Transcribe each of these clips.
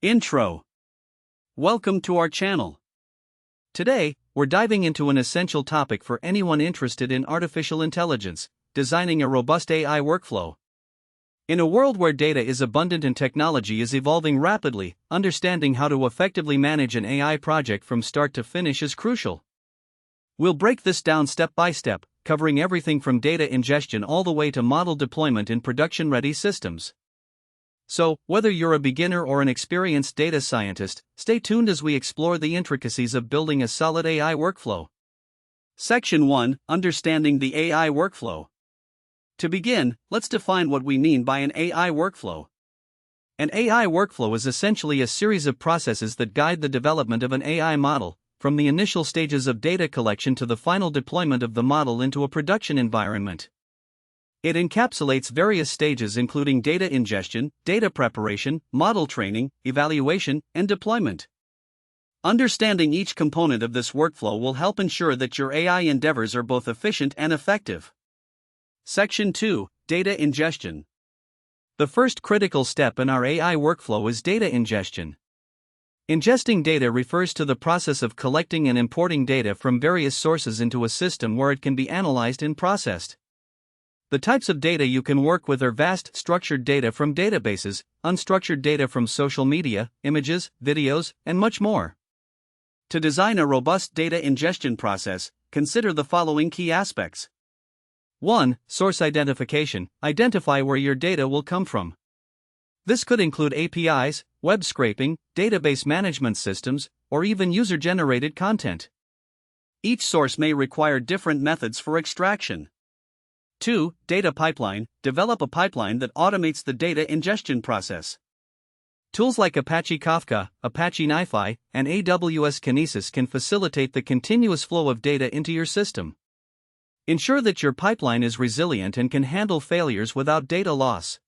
Intro. Welcome to our channel. Today, we're diving into an essential topic for anyone interested in artificial intelligence: designing a robust AI workflow. In a world where data is abundant and technology is evolving rapidly, understanding how to effectively manage an AI project from start to finish is crucial. We'll break this down step by step, covering everything from data ingestion all the way to model deployment in production-ready systems. So, whether you're a beginner or an experienced data scientist, stay tuned as we explore the intricacies of building a solid AI workflow. Section 1: Understanding the AI workflow. To begin, let's define what we mean by an AI workflow. An AI workflow is essentially a series of processes that guide the development of an AI model, from the initial stages of data collection to the final deployment of the model into a production environment. It encapsulates various stages including data ingestion, data preparation, model training, evaluation, and deployment. Understanding each component of this workflow will help ensure that your AI endeavors are both efficient and effective. Section 2: Data Ingestion. The first critical step in our AI workflow is data ingestion. Ingesting data refers to the process of collecting and importing data from various sources into a system where it can be analyzed and processed. The types of data you can work with are vast structured data from databases, unstructured data from social media, images, videos, and much more. To design a robust data ingestion process, consider the following key aspects. 1. Source identification. Identify where your data will come from. This could include APIs, web scraping, database management systems, or even user-generated content. Each source may require different methods for extraction. 2. Data pipeline. Develop a pipeline that automates the data ingestion process. Tools like Apache Kafka, Apache NiFi, and AWS Kinesis can facilitate the continuous flow of data into your system. Ensure that your pipeline is resilient and can handle failures without data loss.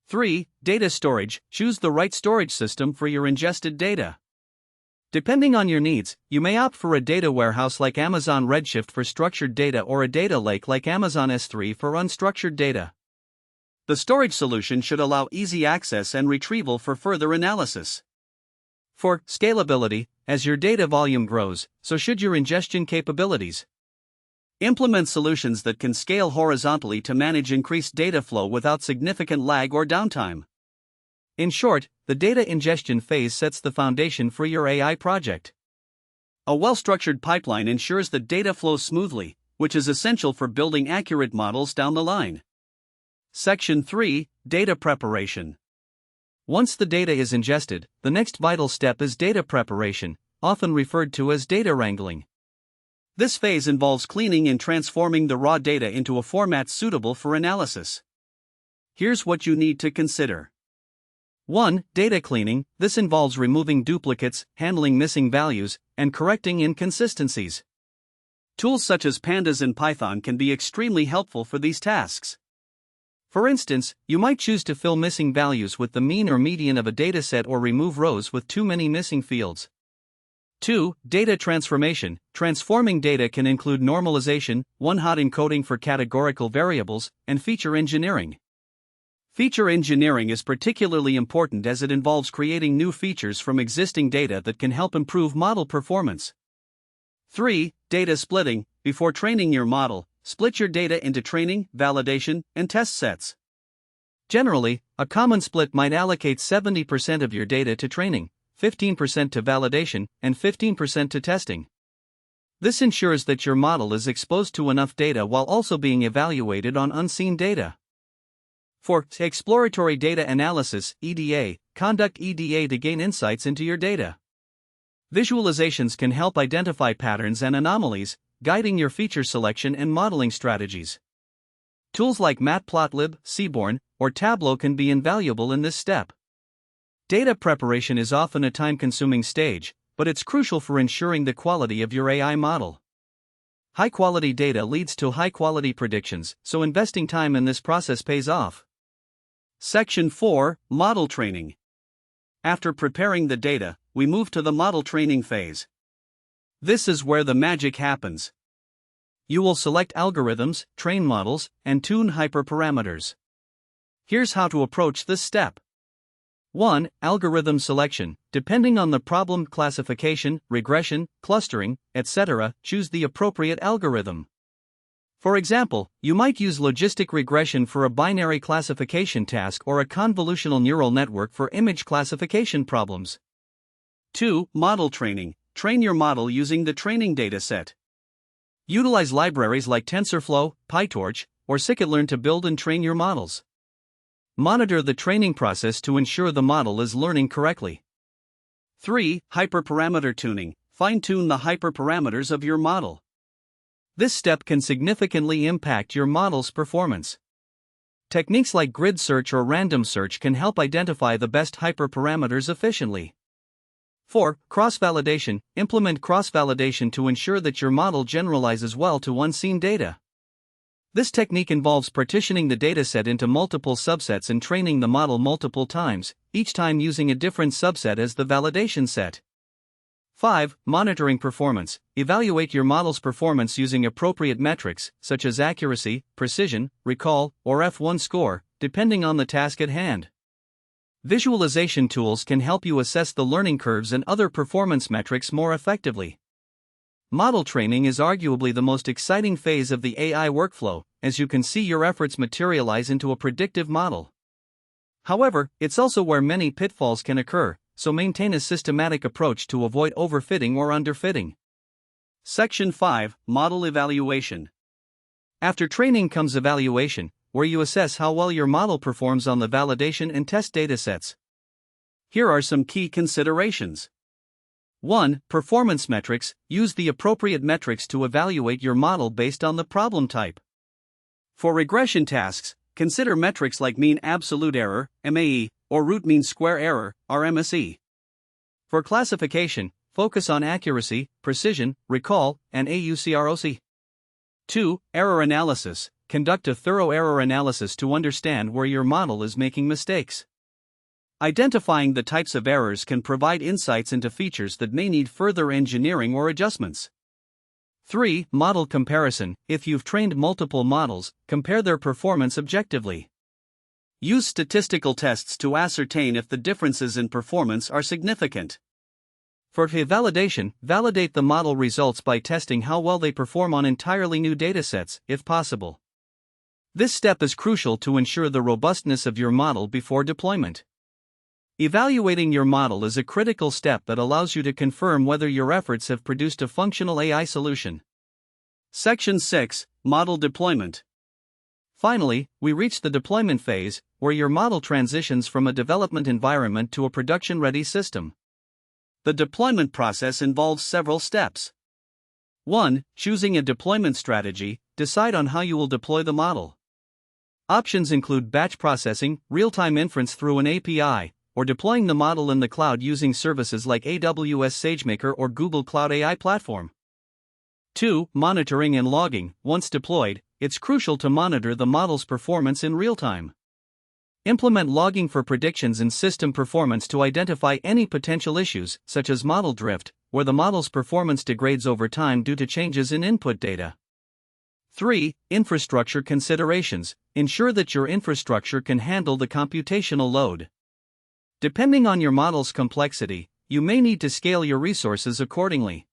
3. Data storage. Choose the right storage system for your ingested data. Depending on your needs, you may opt for a data warehouse like Amazon Redshift for structured data or a data lake like Amazon S3 for unstructured data. The storage solution should allow easy access and retrieval for further analysis. 4. Scalability. As your data volume grows, so should your ingestion capabilities. Implement solutions that can scale horizontally to manage increased data flow without significant lag or downtime. In short, the data ingestion phase sets the foundation for your AI project. A well-structured pipeline ensures that data flows smoothly, which is essential for building accurate models down the line. Section 3: Data Preparation. Once the data is ingested, the next vital step is data preparation, often referred to as data wrangling. This phase involves cleaning and transforming the raw data into a format suitable for analysis. Here's what you need to consider. 1. Data cleaning. This involves removing duplicates, handling missing values, and correcting inconsistencies. Tools such as Pandas and Python can be extremely helpful for these tasks. For instance, you might choose to fill missing values with the mean or median of a dataset or remove rows with too many missing fields. 2. Data transformation. Transforming data can include normalization, one-hot encoding for categorical variables, and feature engineering. Feature engineering is particularly important as it involves creating new features from existing data that can help improve model performance. 3. Data splitting. Before training your model, split your data into training, validation, and test sets. Generally, a common split might allocate 70% of your data to training, 15% to validation, and 15% to testing. This ensures that your model is exposed to enough data while also being evaluated on unseen data. 4. Exploratory data analysis (EDA). Conduct EDA to gain insights into your data. Visualizations can help identify patterns and anomalies, guiding your feature selection and modeling strategies. Tools like Matplotlib, Seaborn, or Tableau can be invaluable in this step. Data preparation is often a time-consuming stage, but it's crucial for ensuring the quality of your AI model. High-quality data leads to high-quality predictions, so investing time in this process pays off. Section 4: Model Training. After preparing the data, we move to the model training phase. This is where the magic happens. You will select algorithms, train models, and tune hyperparameters. Here's how to approach this step. 1. Algorithm selection. Depending on the problem, classification, regression, clustering, etc., choose the appropriate algorithm. For example, you might use logistic regression for a binary classification task or a convolutional neural network for image classification problems. 2. Model training. Train your model using the training dataset. Utilize libraries like TensorFlow, PyTorch, or Scikit-learn to build and train your models. Monitor the training process to ensure the model is learning correctly. 3. Hyperparameter tuning. Fine-tune the hyperparameters of your model. This step can significantly impact your model's performance. Techniques like grid search or random search can help identify the best hyperparameters efficiently. 4. Cross-validation. Implement cross-validation to ensure that your model generalizes well to unseen data. This technique involves partitioning the dataset into multiple subsets and training the model multiple times, each time using a different subset as the validation set. 5. Monitoring performance. Evaluate your model's performance using appropriate metrics, such as accuracy, precision, recall, or F1 score, depending on the task at hand. Visualization tools can help you assess the learning curves and other performance metrics more effectively. Model training is arguably the most exciting phase of the AI workflow, as you can see your efforts materialize into a predictive model. However, it's also where many pitfalls can occur, so maintain a systematic approach to avoid overfitting or underfitting. Section 5. Model evaluation. After training comes evaluation, where you assess how well your model performs on the validation and test datasets. Here are some key considerations. 1. Performance metrics. Use the appropriate metrics to evaluate your model based on the problem type. For regression tasks, consider metrics like mean absolute error, MAE, or root mean square error, RMSE. For classification, focus on accuracy, precision, recall, and AUCROC. 2. Error analysis. Conduct a thorough error analysis to understand where your model is making mistakes. Identifying the types of errors can provide insights into features that may need further engineering or adjustments. 3. Model comparison. If you've trained multiple models, compare their performance objectively. Use statistical tests to ascertain if the differences in performance are significant. For validation, validate the model results by testing how well they perform on entirely new datasets, if possible. This step is crucial to ensure the robustness of your model before deployment. Evaluating your model is a critical step that allows you to confirm whether your efforts have produced a functional AI solution. Section 6. Model deployment. Finally, we reach the deployment phase, where your model transitions from a development environment to a production-ready system. The deployment process involves several steps. 1. Choosing a deployment strategy. Decide on how you will deploy the model. Options include batch processing, real-time inference through an API, or deploying the model in the cloud using services like AWS SageMaker or Google Cloud AI Platform. 2. Monitoring and logging. Once deployed, it's crucial to monitor the model's performance in real time. Implement logging for predictions in system performance to identify any potential issues, such as model drift, where the model's performance degrades over time due to changes in input data. 3. Infrastructure considerations. Ensure that your infrastructure can handle the computational load. Depending on your model's complexity, you may need to scale your resources accordingly.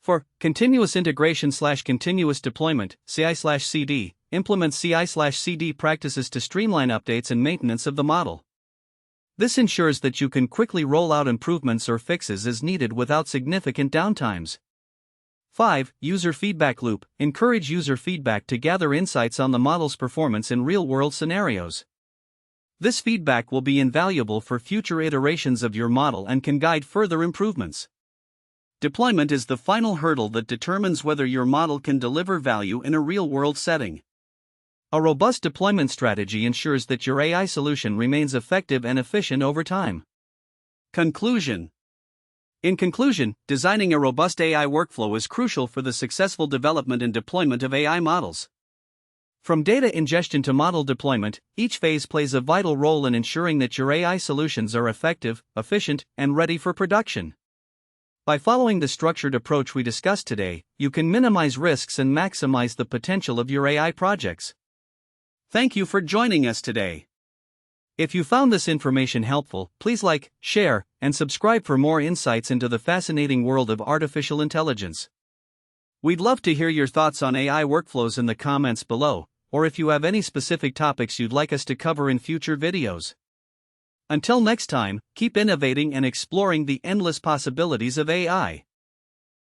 For continuous integration/continuous deployment, CI/CD, implement CI/CD practices to streamline updates and maintenance of the model. This ensures that you can quickly roll out improvements or fixes as needed without significant downtimes. 5. User feedback loop. Encourage user feedback to gather insights on the model's performance in real-world scenarios. This feedback will be invaluable for future iterations of your model and can guide further improvements. Deployment is the final hurdle that determines whether your model can deliver value in a real-world setting. A robust deployment strategy ensures that your AI solution remains effective and efficient over time. Conclusion. In conclusion, designing a robust AI workflow is crucial for the successful development and deployment of AI models. From data ingestion to model deployment, each phase plays a vital role in ensuring that your AI solutions are effective, efficient, and ready for production. By following the structured approach we discussed today, you can minimize risks and maximize the potential of your AI projects. Thank you for joining us today. If you found this information helpful, please like, share, and subscribe for more insights into the fascinating world of artificial intelligence. We'd love to hear your thoughts on AI workflows in the comments below, or if you have any specific topics you'd like us to cover in future videos. Until next time, keep innovating and exploring the endless possibilities of AI.